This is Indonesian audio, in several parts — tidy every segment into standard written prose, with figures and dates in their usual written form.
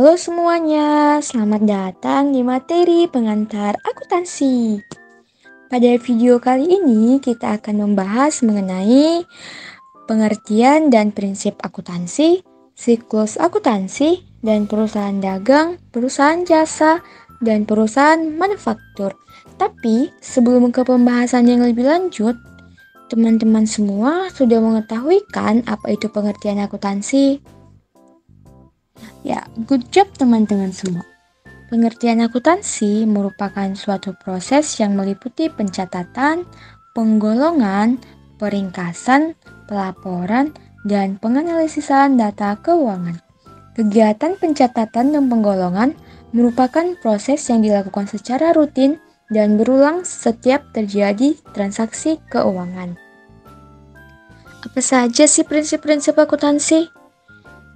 Halo semuanya, selamat datang di materi pengantar akuntansi. Pada video kali ini kita akan membahas mengenai pengertian dan prinsip akuntansi, siklus akuntansi, dan perusahaan dagang, perusahaan jasa, dan perusahaan manufaktur. Tapi sebelum ke pembahasan yang lebih lanjut, teman-teman semua sudah mengetahui kan apa itu pengertian akuntansi? Ya, good job teman-teman semua. Pengertian akuntansi merupakan suatu proses yang meliputi pencatatan, penggolongan, peringkasan, pelaporan, dan penganalisisan data keuangan. Kegiatan pencatatan dan penggolongan merupakan proses yang dilakukan secara rutin dan berulang setiap terjadi transaksi keuangan. Apa saja sih prinsip-prinsip akuntansi?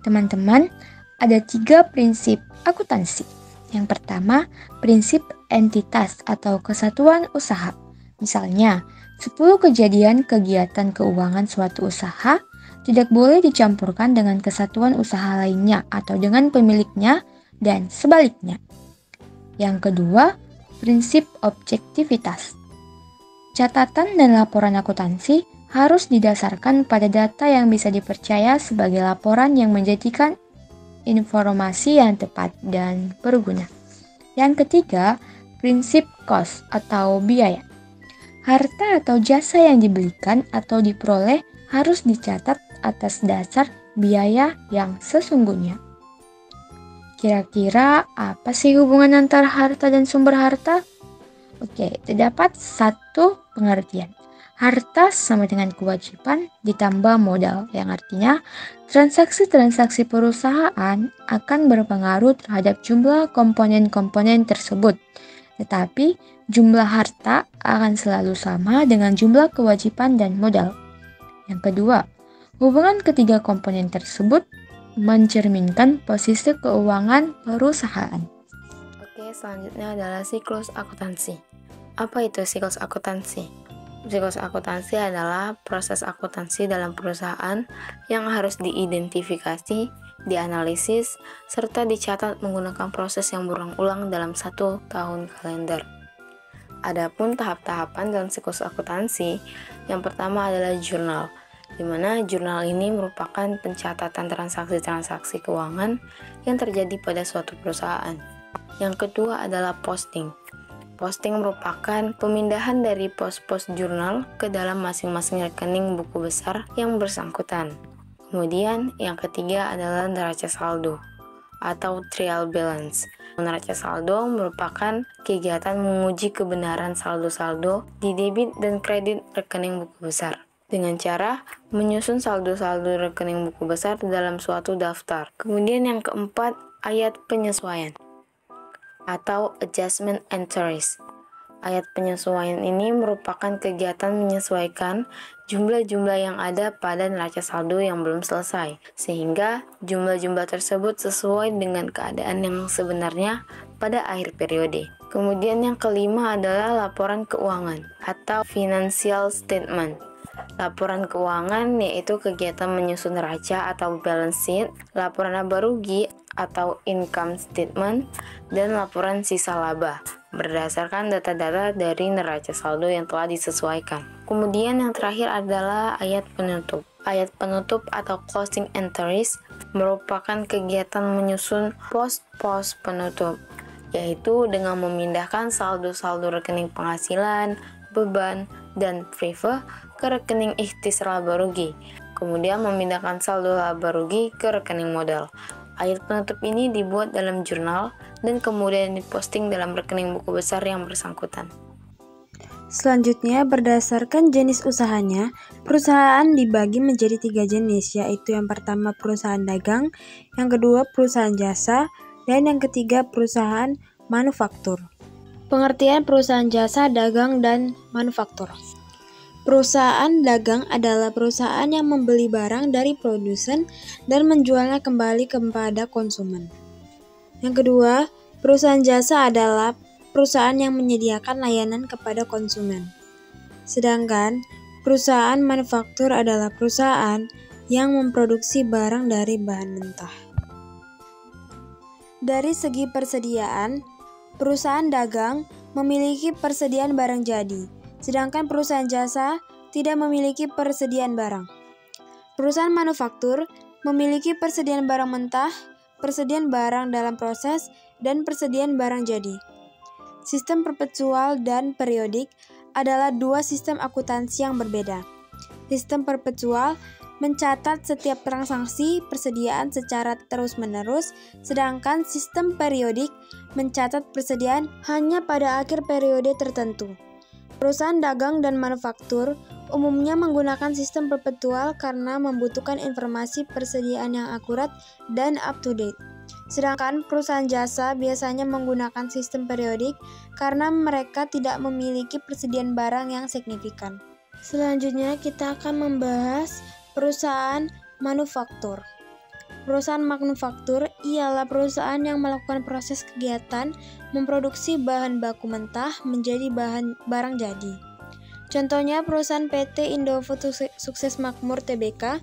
Teman-teman, ada 3 prinsip akuntansi. Yang pertama, prinsip entitas atau kesatuan usaha. Misalnya, 10 kejadian kegiatan keuangan suatu usaha tidak boleh dicampurkan dengan kesatuan usaha lainnya atau dengan pemiliknya dan sebaliknya. Yang kedua, prinsip objektivitas. Catatan dan laporan akuntansi harus didasarkan pada data yang bisa dipercaya sebagai laporan yang menjadikan informasi yang tepat dan berguna. Yang ketiga, prinsip cost atau biaya. Harta atau jasa yang dibelikan atau diperoleh harus dicatat atas dasar biaya yang sesungguhnya. Kira-kira apa sih hubungan antara harta dan sumber harta? Oke, terdapat satu pengertian. Harta sama dengan kewajiban ditambah modal, yang artinya transaksi-transaksi perusahaan akan berpengaruh terhadap jumlah komponen-komponen tersebut. Tetapi jumlah harta akan selalu sama dengan jumlah kewajiban dan modal. Yang kedua, hubungan ketiga komponen tersebut mencerminkan posisi keuangan perusahaan. Oke, selanjutnya adalah siklus akuntansi. Apa itu siklus akuntansi? Siklus akuntansi adalah proses akuntansi dalam perusahaan yang harus diidentifikasi, dianalisis, serta dicatat menggunakan proses yang berulang-ulang dalam 1 tahun kalender. Adapun tahap-tahapan dalam siklus akuntansi, yang pertama adalah jurnal, di mana jurnal ini merupakan pencatatan transaksi-transaksi keuangan yang terjadi pada suatu perusahaan. Yang kedua adalah posting. Posting merupakan pemindahan dari pos-pos jurnal ke dalam masing-masing rekening buku besar yang bersangkutan. Kemudian yang ketiga adalah neraca saldo atau trial balance. Neraca saldo merupakan kegiatan menguji kebenaran saldo-saldo di debit dan kredit rekening buku besar dengan cara menyusun saldo-saldo rekening buku besar dalam suatu daftar. Kemudian yang keempat, ayat penyesuaian atau adjustment entries. Ayat penyesuaian ini merupakan kegiatan menyesuaikan jumlah-jumlah yang ada pada neraca saldo yang belum selesai, sehingga jumlah-jumlah tersebut sesuai dengan keadaan yang sebenarnya pada akhir periode. Kemudian yang kelima adalah laporan keuangan atau financial statement. Laporan keuangan yaitu kegiatan menyusun neraca atau balance sheet, laporan laba rugi atau income statement, dan laporan sisa laba berdasarkan data-data dari neraca saldo yang telah disesuaikan. Kemudian yang terakhir adalah ayat penutup. Ayat penutup atau closing entries merupakan kegiatan menyusun pos-pos penutup, yaitu dengan memindahkan saldo-saldo rekening penghasilan, beban, dan prive ke rekening ikhtisar laba rugi, kemudian memindahkan saldo laba rugi ke rekening modal. Ayat penutup ini dibuat dalam jurnal dan kemudian diposting dalam rekening buku besar yang bersangkutan. Selanjutnya, berdasarkan jenis usahanya, perusahaan dibagi menjadi 3 jenis, yaitu yang pertama perusahaan dagang, yang kedua perusahaan jasa, dan yang ketiga perusahaan manufaktur. Pengertian perusahaan jasa, dagang, dan manufaktur. Perusahaan dagang adalah perusahaan yang membeli barang dari produsen dan menjualnya kembali kepada konsumen. Yang kedua, perusahaan jasa adalah perusahaan yang menyediakan layanan kepada konsumen. Sedangkan perusahaan manufaktur adalah perusahaan yang memproduksi barang dari bahan mentah. Dari segi persediaan, perusahaan dagang memiliki persediaan barang jadi, sedangkan perusahaan jasa tidak memiliki persediaan barang. Perusahaan manufaktur memiliki persediaan barang mentah, persediaan barang dalam proses, dan persediaan barang jadi. Sistem perpetual dan periodik adalah dua sistem akuntansi yang berbeda. Sistem perpetual mencatat setiap transaksi persediaan secara terus-menerus, sedangkan sistem periodik mencatat persediaan hanya pada akhir periode tertentu. Perusahaan dagang dan manufaktur umumnya menggunakan sistem perpetual karena membutuhkan informasi persediaan yang akurat dan up-to-date. Sedangkan perusahaan jasa biasanya menggunakan sistem periodik karena mereka tidak memiliki persediaan barang yang signifikan. Selanjutnya kita akan membahas perusahaan manufaktur. Perusahaan manufaktur ialah perusahaan yang melakukan proses kegiatan memproduksi bahan baku mentah menjadi barang jadi. Contohnya perusahaan PT Indofood Sukses Makmur Tbk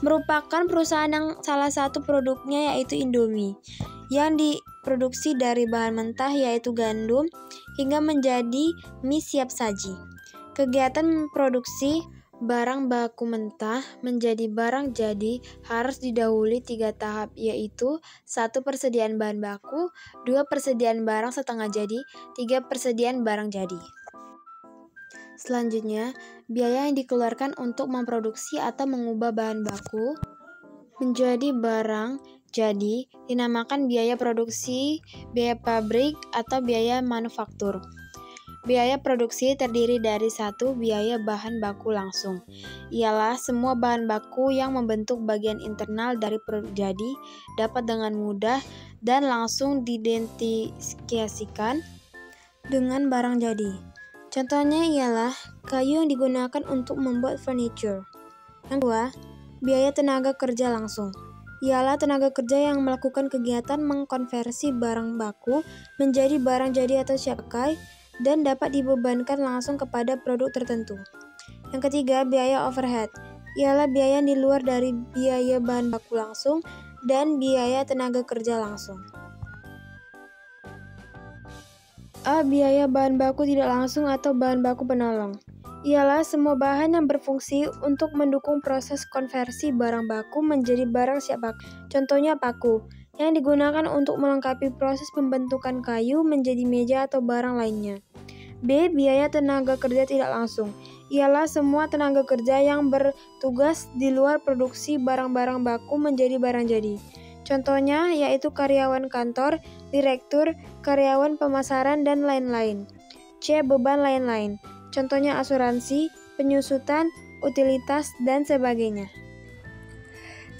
merupakan perusahaan yang salah satu produknya yaitu Indomie, yang diproduksi dari bahan mentah yaitu gandum hingga menjadi mie siap saji. Kegiatan memproduksi barang baku mentah menjadi barang jadi harus didahului 3 tahap, yaitu 1. Persediaan bahan baku, 2. Persediaan barang setengah jadi, 3. Persediaan barang jadi. Selanjutnya, biaya yang dikeluarkan untuk memproduksi atau mengubah bahan baku menjadi barang jadi dinamakan biaya produksi, biaya pabrik, atau biaya manufaktur. Biaya produksi terdiri dari 1. Biaya bahan baku langsung, ialah semua bahan baku yang membentuk bagian internal dari produk jadi dapat dengan mudah dan langsung diidentifikasikan dengan barang jadi. Contohnya ialah kayu yang digunakan untuk membuat furniture. Yang kedua, biaya tenaga kerja langsung, ialah tenaga kerja yang melakukan kegiatan mengkonversi barang baku menjadi barang jadi atau siap pakai dan dapat dibebankan langsung kepada produk tertentu. Yang ketiga, biaya overhead, ialah biaya yang di luar dari biaya bahan baku langsung dan biaya tenaga kerja langsung. A. Biaya bahan baku tidak langsung atau bahan baku penolong, ialah semua bahan yang berfungsi untuk mendukung proses konversi barang baku menjadi barang siap pakai. Contohnya paku, yang digunakan untuk melengkapi proses pembentukan kayu menjadi meja atau barang lainnya. B. Biaya tenaga kerja tidak langsung, ialah semua tenaga kerja yang bertugas di luar produksi barang-barang baku menjadi barang jadi. Contohnya yaitu karyawan kantor, direktur, karyawan pemasaran, dan lain-lain. C. Beban lain-lain, contohnya asuransi, penyusutan, utilitas, dan sebagainya.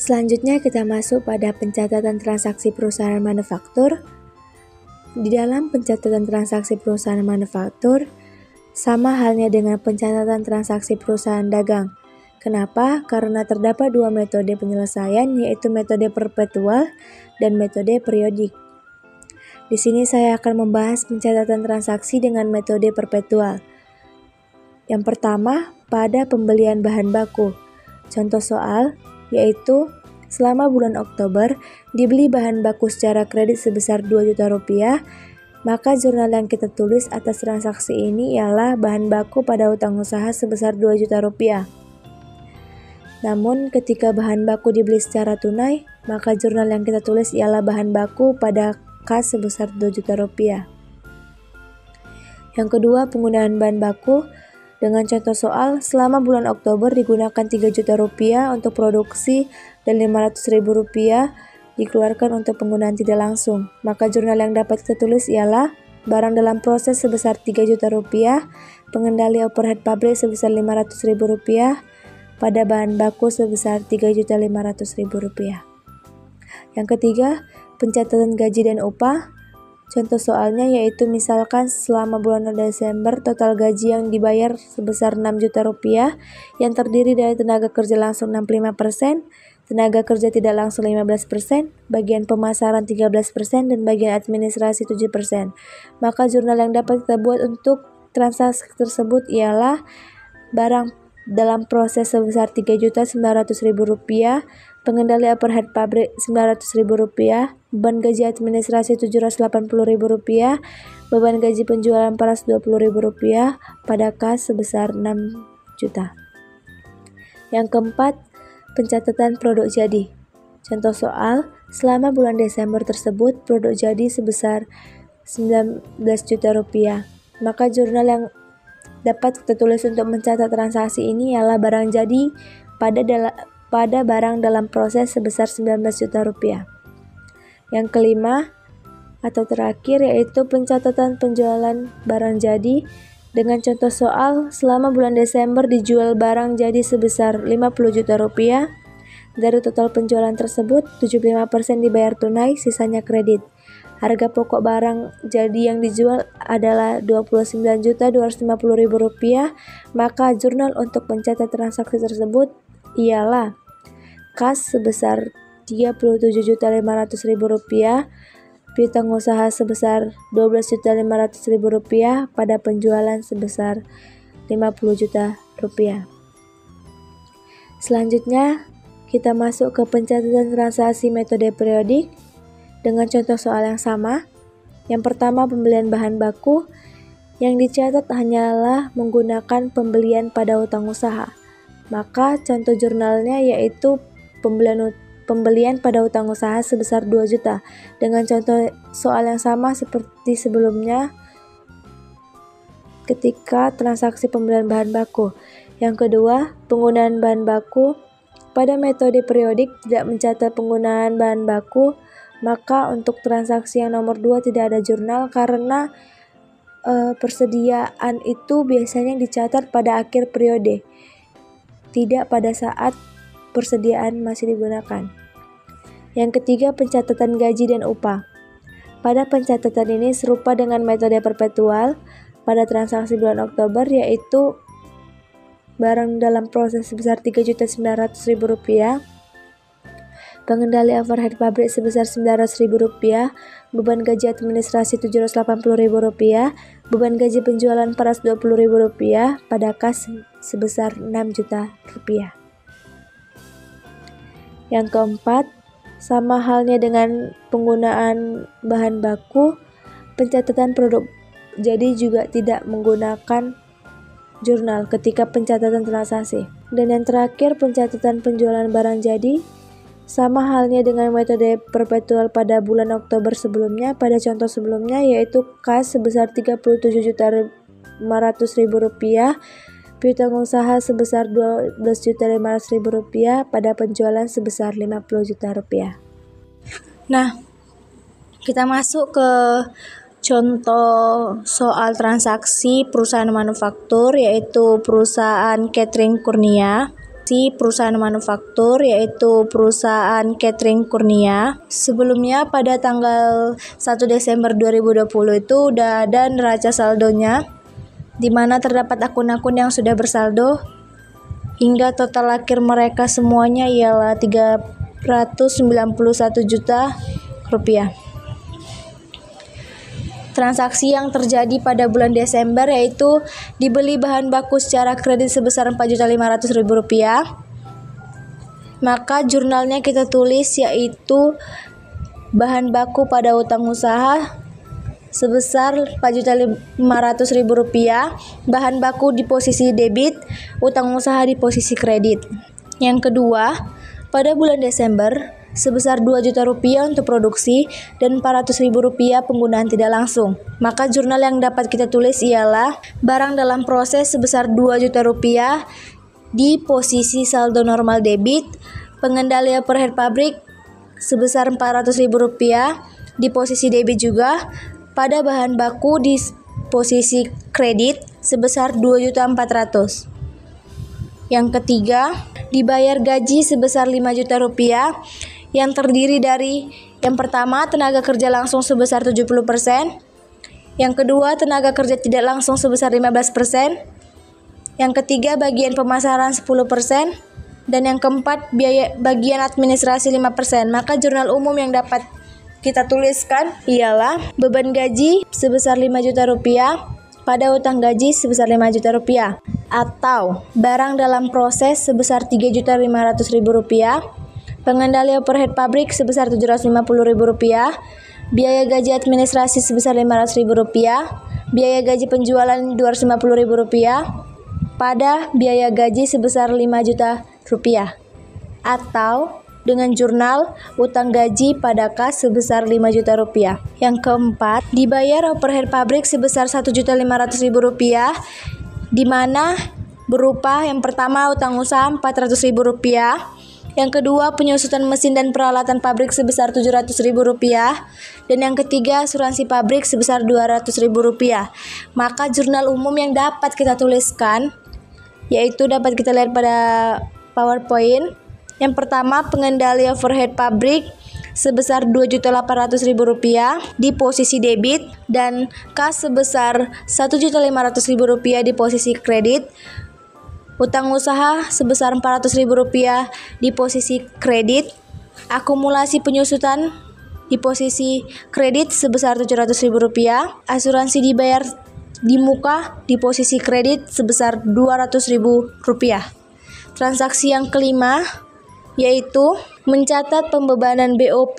Selanjutnya kita masuk pada pencatatan transaksi perusahaan manufaktur. Di dalam pencatatan transaksi perusahaan manufaktur, sama halnya dengan pencatatan transaksi perusahaan dagang. Kenapa? Karena terdapat 2 metode penyelesaian, yaitu metode perpetual dan metode periodik. Di sini saya akan membahas pencatatan transaksi dengan metode perpetual. Yang pertama, pada pembelian bahan baku. Contoh soal, yaitu selama bulan Oktober dibeli bahan baku secara kredit sebesar 2 juta rupiah, maka jurnal yang kita tulis atas transaksi ini ialah bahan baku pada utang usaha sebesar 2 juta rupiah. Namun ketika bahan baku dibeli secara tunai, maka jurnal yang kita tulis ialah bahan baku pada kas sebesar 2 juta rupiah. Yang kedua, penggunaan bahan baku. Dengan contoh soal, selama bulan Oktober digunakan 3 juta rupiah untuk produksi dan 500.000 rupiah dikeluarkan untuk penggunaan tidak langsung. Maka jurnal yang dapat kita tulis ialah barang dalam proses sebesar 3 juta rupiah, pengendali overhead pabrik sebesar 500.000 rupiah, pada bahan baku sebesar 3.500.000 rupiah. Yang ketiga, pencatatan gaji dan upah. Contoh soalnya yaitu misalkan selama bulan Desember total gaji yang dibayar sebesar 6 juta rupiah yang terdiri dari tenaga kerja langsung 65%, tenaga kerja tidak langsung 15%, bagian pemasaran 13%, dan bagian administrasi 7%. Maka jurnal yang dapat kita buat untuk transaksi tersebut ialah barang dalam proses sebesar 3.900.000 rupiah pengendali overhead pabrik Rp900.000, beban gaji administrasi Rp780.000, beban gaji penjualan Rp420.000, pada kas sebesar 6 juta. Yang keempat, pencatatan produk jadi. Contoh soal, selama bulan Desember tersebut produk jadi sebesar Rp19 juta. Maka jurnal yang dapat kita tulis untuk mencatat transaksi ini ialah barang jadi pada barang dalam proses sebesar Rp19 juta. Yang kelima atau terakhir yaitu pencatatan penjualan barang jadi. Dengan contoh soal, selama bulan Desember dijual barang jadi sebesar Rp50 juta. Dari total penjualan tersebut, 75% dibayar tunai, sisanya kredit. Harga pokok barang jadi yang dijual adalah Rp29.250.000, maka jurnal untuk mencatat transaksi tersebut ialah kas sebesar Rp37.500.000, piutang usaha sebesar Rp12.500.000 pada penjualan sebesar Rp50 juta. Selanjutnya, kita masuk ke pencatatan transaksi metode periodik dengan contoh soal yang sama. Yang pertama, pembelian bahan baku. Yang dicatat hanyalah menggunakan pembelian pada utang usaha. Maka contoh jurnalnya yaitu pembelian pada utang usaha sebesar 2 juta. Dengan contoh soal yang sama seperti sebelumnya ketika transaksi pembelian bahan baku. Yang kedua, penggunaan bahan baku. Pada metode periodik tidak mencatat penggunaan bahan baku, maka untuk transaksi yang nomor 2 tidak ada jurnal karena persediaan itu biasanya dicatat pada akhir periode, tidak pada saat persediaan masih digunakan. Yang ketiga, pencatatan gaji dan upah. Pada pencatatan ini serupa dengan metode perpetual pada transaksi bulan Oktober, yaitu barang dalam proses sebesar Rp3.900.000, pengendali overhead pabrik sebesar Rp900.000, beban gaji administrasi Rp780.000, beban gaji penjualan Rp420.000, pada kas sebesar Rp6 juta. Yang keempat, sama halnya dengan penggunaan bahan baku, pencatatan produk jadi juga tidak menggunakan jurnal ketika pencatatan transaksi. Dan yang terakhir, pencatatan penjualan barang jadi, sama halnya dengan metode perpetual pada bulan Oktober sebelumnya. Pada contoh sebelumnya yaitu kas sebesar Rp37.500.000, piutang usaha sebesar Rp12.500.000, pada penjualan sebesar Rp50 juta. Nah, kita masuk ke contoh soal transaksi perusahaan manufaktur yaitu perusahaan catering Kurnia. Perusahaan manufaktur yaitu perusahaan catering Kurnia. Sebelumnya pada tanggal 1 Desember 2020 itu udah ada neraca saldonya, di mana terdapat akun-akun yang sudah bersaldo hingga total akhir mereka semuanya ialah Rp391 juta. Transaksi yang terjadi pada bulan Desember yaitu dibeli bahan baku secara kredit sebesar Rp4.500.000. Maka jurnalnya kita tulis yaitu bahan baku pada utang usaha sebesar Rp4.500.000, bahan baku di posisi debit, utang usaha di posisi kredit. Yang kedua, pada bulan Desember sebesar Rp2 juta untuk produksi dan Rp400.000 penggunaan tidak langsung. Maka jurnal yang dapat kita tulis ialah barang dalam proses sebesar Rp2 juta di posisi saldo normal debit, pengendali overhead pabrik sebesar Rp400.000 di posisi debit juga, pada bahan baku di posisi kredit sebesar Rp2.400.000. Yang ketiga, dibayar gaji sebesar Rp5 juta yang terdiri dari yang pertama tenaga kerja langsung sebesar 70%, yang kedua tenaga kerja tidak langsung sebesar 15%, yang ketiga bagian pemasaran 10%, dan yang keempat biaya bagian administrasi 5%. Maka jurnal umum yang dapat kita tuliskan ialah beban gaji sebesar Rp5 juta pada utang gaji sebesar Rp5 juta, atau barang dalam proses sebesar Rp3.500.000, Pengendali overhead pabrik sebesar Rp750.000, biaya gaji administrasi sebesar Rp500.000, biaya gaji penjualan Rp250.000, pada biaya gaji sebesar Rp5 juta, atau dengan jurnal utang gaji pada kas sebesar Rp5 juta. Yang keempat, dibayar overhead pabrik sebesar Rp1.500.000, di mana berupa yang pertama utang usaha Rp400.000, yang kedua penyusutan mesin dan peralatan pabrik sebesar Rp700.000, dan yang ketiga asuransi pabrik sebesar Rp200.000. Maka jurnal umum yang dapat kita tuliskan yaitu dapat kita lihat pada PowerPoint. Yang pertama, pengendali overhead pabrik sebesar Rp2.800.000 di posisi debit dan kas sebesar Rp1.500.000 di posisi kredit. Utang usaha sebesar Rp400.000 di posisi kredit. Akumulasi penyusutan di posisi kredit sebesar Rp700.000. Asuransi dibayar di muka di posisi kredit sebesar Rp200.000. Transaksi yang kelima yaitu mencatat pembebanan BOP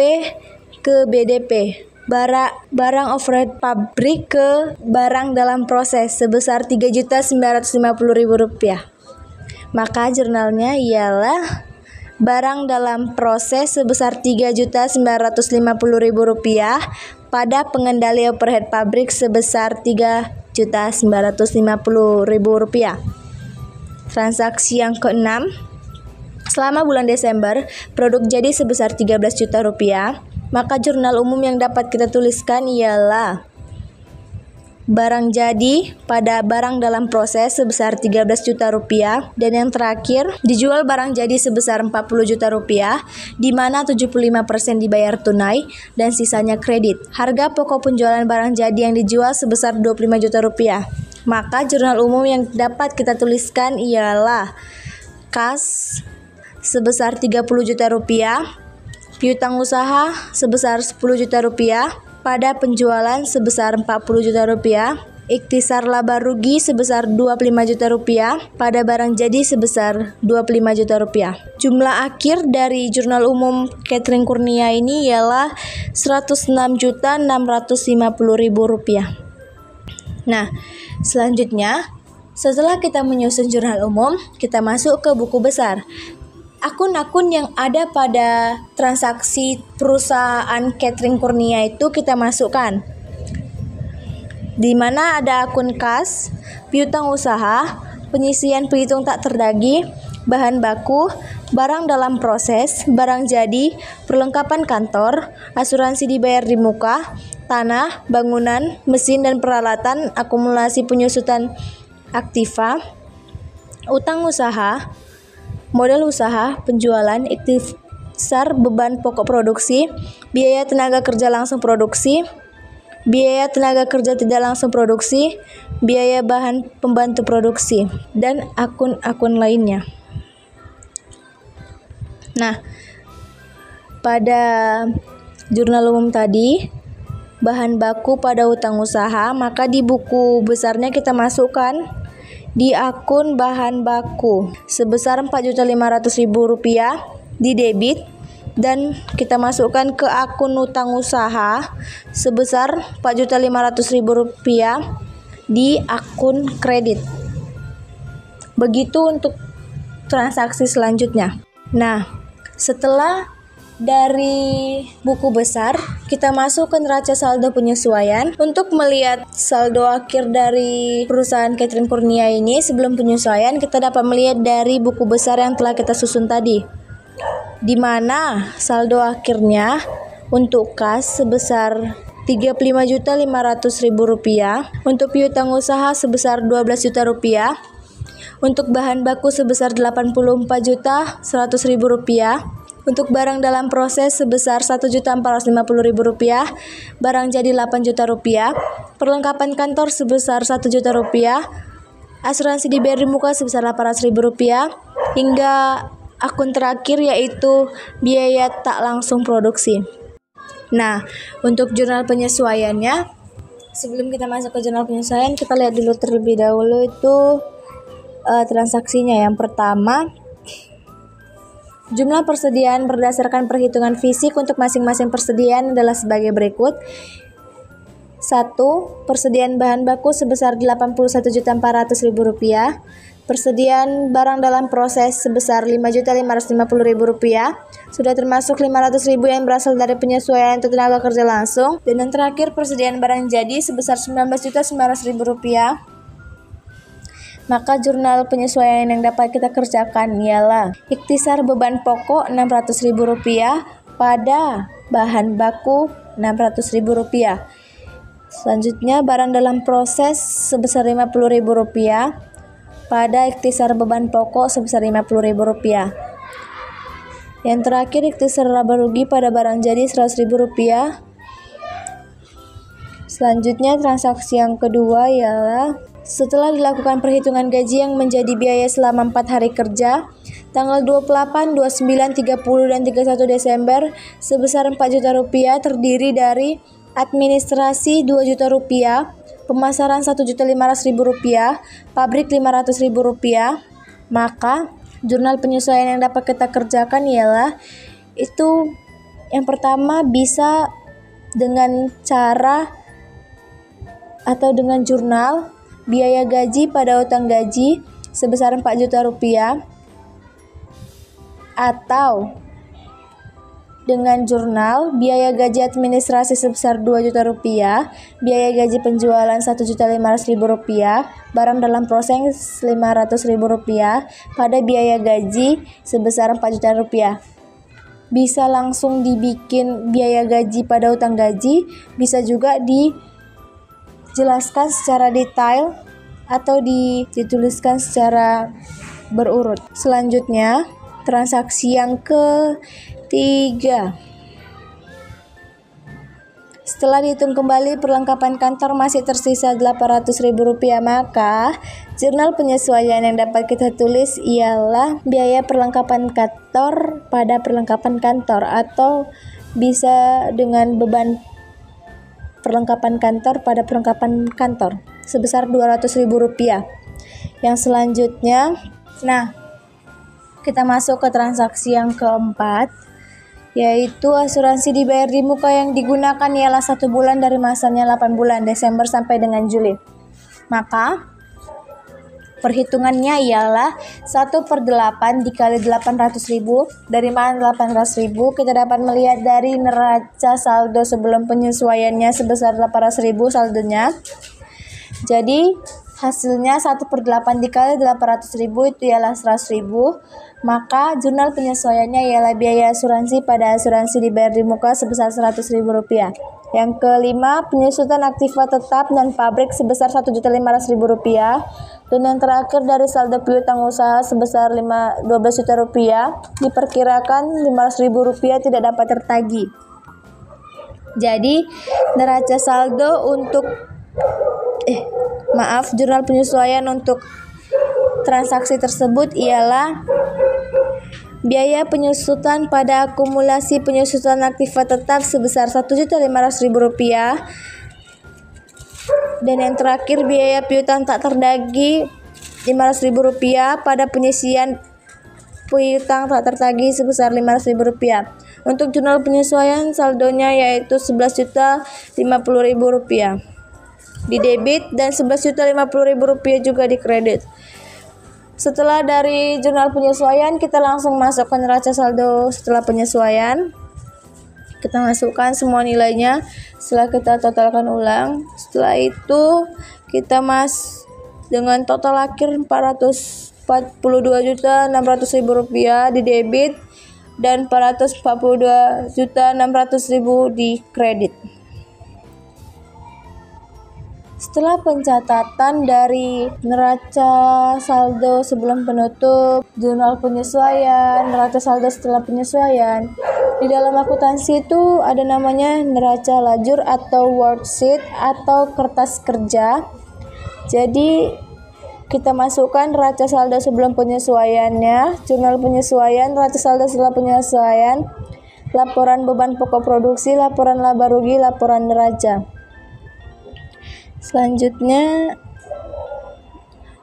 ke BDP, barang overhead pabrik ke barang dalam proses sebesar Rp3.950.000. Maka jurnalnya ialah barang dalam proses sebesar Rp3.950.000 pada pengendali overhead pabrik sebesar Rp3.950.000. Transaksi yang keenam, selama bulan Desember, produk jadi sebesar Rp13 juta, maka jurnal umum yang dapat kita tuliskan ialah barang jadi pada barang dalam proses sebesar Rp13 juta, dan yang terakhir, dijual barang jadi sebesar Rp40 juta, di mana 75% dibayar tunai dan sisanya kredit. Harga pokok penjualan barang jadi yang dijual sebesar Rp25 juta. Maka jurnal umum yang dapat kita tuliskan ialah kas sebesar Rp30 juta, piutang usaha sebesar Rp10 juta, pada penjualan sebesar Rp40 juta, ikhtisar laba rugi sebesar Rp25 juta, pada barang jadi sebesar Rp25 juta. Jumlah akhir dari jurnal umum Catherine Kurnia ini ialah Rp106.650.000. Nah, selanjutnya, setelah kita menyusun jurnal umum, kita masuk ke buku besar. Akun-akun yang ada pada transaksi perusahaan Catherine Kurnia itu kita masukkan. Di mana ada akun kas, piutang usaha, penyisian piutang tak terdagih, bahan baku, barang dalam proses, barang jadi, perlengkapan kantor, asuransi dibayar di muka, tanah, bangunan, mesin dan peralatan, akumulasi penyusutan aktiva, utang usaha, modal usaha, penjualan, ikhtisar beban pokok produksi, biaya tenaga kerja langsung produksi, biaya tenaga kerja tidak langsung produksi, biaya bahan pembantu produksi, dan akun-akun lainnya. Nah, pada jurnal umum tadi, bahan baku pada utang usaha, maka di buku besarnya kita masukkan di akun bahan baku sebesar Rp4.500.000 di debit, dan kita masukkan ke akun utang usaha sebesar Rp4.500.000 di akun kredit. Begitu untuk transaksi selanjutnya. Nah, setelah dari buku besar, kita masuk ke neraca saldo penyesuaian. Untuk melihat saldo akhir dari perusahaan Catherine Kurnia ini sebelum penyesuaian, kita dapat melihat dari buku besar yang telah kita susun tadi, di mana saldo akhirnya untuk kas sebesar Rp35.500.000, untuk piutang usaha sebesar Rp12 juta, untuk bahan baku sebesar Rp84.100.000, untuk barang dalam proses sebesar Rp1.450.000, barang jadi Rp8 juta, perlengkapan kantor sebesar Rp1 juta, asuransi dibayar di muka sebesar Rp800.000, hingga akun terakhir yaitu biaya tak langsung produksi. Nah, untuk jurnal penyesuaiannya, sebelum kita masuk ke jurnal penyesuaian, kita lihat dulu terlebih dahulu itu transaksinya. Yang pertama, Jumlah persediaan berdasarkan perhitungan fisik untuk masing-masing persediaan adalah sebagai berikut. 1. Persediaan bahan baku sebesar Rp81.400.000. Persediaan barang dalam proses sebesar Rp5.550.000. Sudah termasuk Rp500.000 yang berasal dari penyesuaian untuk tenaga kerja langsung. Dan yang terakhir, persediaan barang jadi sebesar Rp19.900.000. Maka jurnal penyesuaian yang dapat kita kerjakan ialah ikhtisar beban pokok Rp600.000 pada bahan baku Rp600.000. Selanjutnya, barang dalam proses sebesar Rp50.000 pada ikhtisar beban pokok sebesar Rp50.000. Yang terakhir, ikhtisar laba rugi pada barang jadi Rp100.000. Selanjutnya, transaksi yang kedua ialah setelah dilakukan perhitungan gaji yang menjadi biaya selama 4 hari kerja, tanggal 28, 29, 30, dan 31 Desember sebesar Rp4 juta terdiri dari administrasi Rp2 juta, pemasaran Rp1.500.000, pabrik Rp500.000. Maka jurnal penyesuaian yang dapat kita kerjakan ialah itu yang pertama bisa dengan cara atau dengan jurnal biaya gaji pada utang gaji sebesar Rp4 juta atau dengan jurnal biaya gaji administrasi sebesar Rp2 juta, biaya gaji penjualan Rp1.500.000, barang dalam proses Rp500.000 pada biaya gaji sebesar Rp4 juta. Bisa langsung dibikin biaya gaji pada utang gaji, bisa juga dijelaskan secara detail atau dituliskan secara berurut. Selanjutnya, transaksi yang ketiga. Setelah dihitung kembali perlengkapan kantor masih tersisa Rp800.000, maka jurnal penyesuaian yang dapat kita tulis ialah biaya perlengkapan kantor pada perlengkapan kantor, atau bisa dengan beban perlengkapan kantor pada perlengkapan kantor sebesar Rp200.000. Yang selanjutnya, kita masuk ke transaksi yang keempat, yaitu asuransi dibayar di muka yang digunakan ialah 1 bulan dari masanya 8 bulan, Desember sampai dengan Juli. Maka perhitungannya ialah 1/8 dikali 800.000. Dari mana 800.000? Kita dapat melihat dari neraca saldo sebelum penyesuaiannya sebesar 800.000 saldonya. Jadi hasilnya 1/8 dikali 800.000 itu ialah 100.000. Maka jurnal penyesuaiannya ialah biaya asuransi pada asuransi dibayar di muka sebesar Rp100.000. Yang kelima, penyusutan aktiva tetap dan pabrik sebesar Rp1.500.000. Dan yang terakhir, dari saldo piutang usaha sebesar Rp12 juta, diperkirakan Rp500.000 tidak dapat tertagih. Jadi neraca saldo untuk jurnal penyesuaian untuk transaksi tersebut ialah biaya penyusutan pada akumulasi penyusutan aktiva tetap sebesar Rp1.500.000. Dan yang terakhir, biaya piutang tak terdagih Rp500.000 pada penyisian piutang tak tertagih sebesar Rp500.000. Untuk jurnal penyesuaian saldonya yaitu Rp11.050.000 di debit dan Rp11.050.000 juga di kredit. Setelah dari jurnal penyesuaian, kita langsung masuk ke neraca saldo setelah penyesuaian. Kita masukkan semua nilainya setelah kita totalkan ulang. Setelah itu kita dengan total akhir Rp442.600.000 di debit dan Rp442.600.000 di kredit. Setelah pencatatan dari neraca saldo sebelum penutup, jurnal penyesuaian, neraca saldo setelah penyesuaian, di dalam akuntansi itu ada namanya neraca lajur atau worksheet atau kertas kerja. Jadi kita masukkan neraca saldo sebelum penyesuaiannya, jurnal penyesuaian, neraca saldo setelah penyesuaian, laporan beban pokok produksi, laporan laba rugi, laporan neraca. Selanjutnya,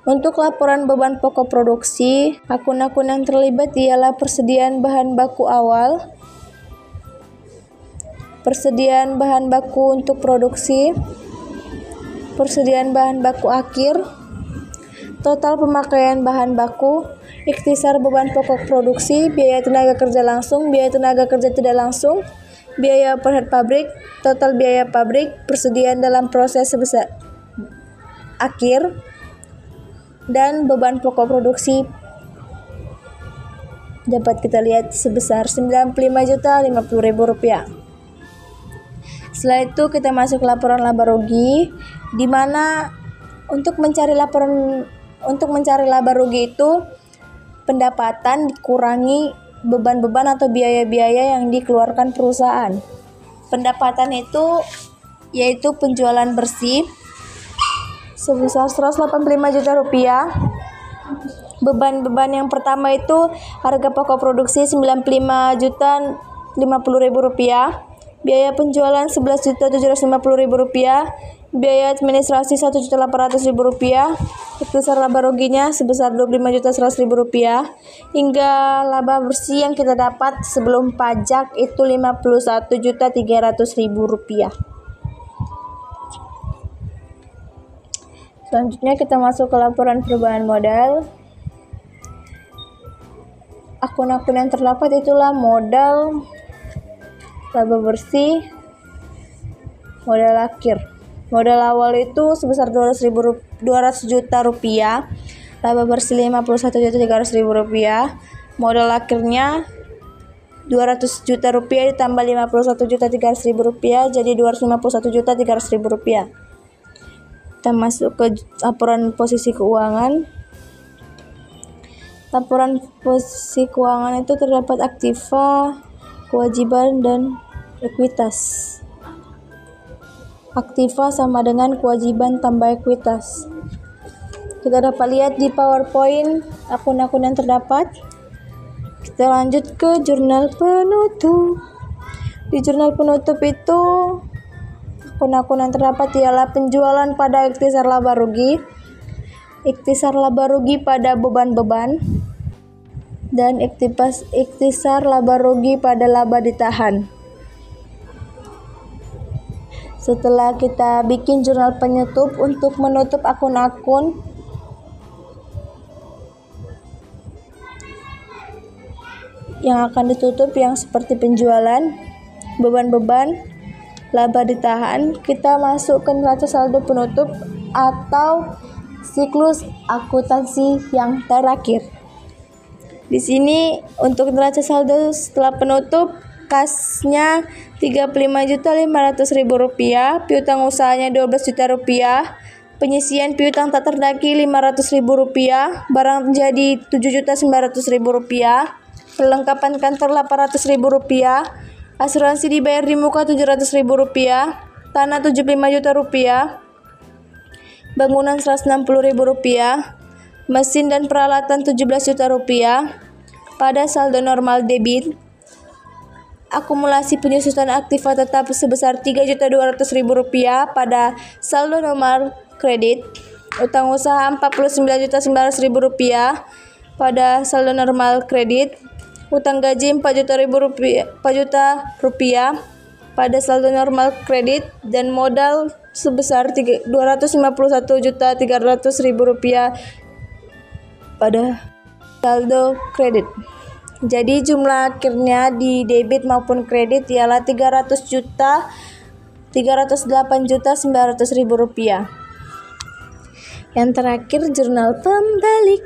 Untuk laporan beban pokok produksi, akun-akun yang terlibat ialah persediaan bahan baku awal, persediaan bahan baku untuk produksi, persediaan bahan baku akhir, total pemakaian bahan baku, ikhtisar beban pokok produksi, biaya tenaga kerja langsung, biaya tenaga kerja tidak langsung, biaya overhead pabrik, total biaya pabrik, persediaan dalam proses sebesar akhir, dan beban pokok produksi dapat kita lihat sebesar Rp95.050.000. Setelah itu kita masuk laporan laba rugi, di mana untuk mencari laba rugi itu pendapatan dikurangi beban-beban atau biaya-biaya yang dikeluarkan perusahaan. Pendapatan itu yaitu penjualan bersih sebesar Rp185 juta. Beban-beban yang pertama itu harga pokok produksi Rp95.050.000, biaya penjualan Rp11.750.000, biaya administrasi Rp1.800.000, ikhtisar laba ruginya sebesar Rp25.100.000, hingga laba bersih yang kita dapat sebelum pajak itu Rp51.300.000. Selanjutnya kita masuk ke laporan perubahan modal. Akun-akun yang terdapat itulah modal, laba bersih, modal akhir. Modal awal itu sebesar Rp200 juta, laba bersih Rp51.300.000, modal akhirnya Rp200 juta ditambah Rp51.300.000 jadi Rp251.300.000. Kita masuk ke laporan posisi keuangan. Laporan posisi keuangan itu terdapat aktiva, kewajiban, dan ekuitas. Aktiva sama dengan kewajiban tambah ekuitas. Kita dapat lihat di PowerPoint akun-akun yang terdapat. Kita lanjut ke jurnal penutup. Di jurnal penutup itu akun-akun yang terdapat ialah penjualan pada ikhtisar laba rugi, ikhtisar laba rugi pada beban-beban, dan ikhtisar laba rugi pada laba ditahan. Setelah kita bikin jurnal penutup untuk menutup akun-akun yang akan ditutup yang seperti penjualan, beban-beban, laba ditahan, kita masuk ke neraca saldo penutup atau siklus akuntansi yang terakhir. Di sini untuk neraca saldo setelah penutup, kasnya Rp35.500.000, piutang usahanya Rp12 juta, penyisian piutang tak terdaki Rp500.000, barang jadi Rp7.900.000, perlengkapan kantor Rp800.000, asuransi dibayar di muka Rp700.000, tanah Rp75 juta, bangunan Rp160.000, mesin dan peralatan Rp17 juta. Pada saldo normal debit, akumulasi penyusutan aktiva tetap sebesar Rp3.200.000. Pada saldo normal kredit, utang usaha Rp49.900.000. Pada saldo normal kredit, utang gaji Rp4 juta. Pada saldo normal kredit, dan modal sebesar Rp251.300.000 pada saldo kredit. Jadi jumlah akhirnya di debit maupun kredit ialah Rp308.900.000. Yang terakhir jurnal pembalik.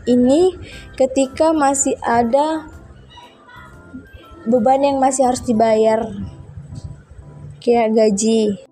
Ini ketika masih ada beban yang masih harus dibayar, kayak gaji,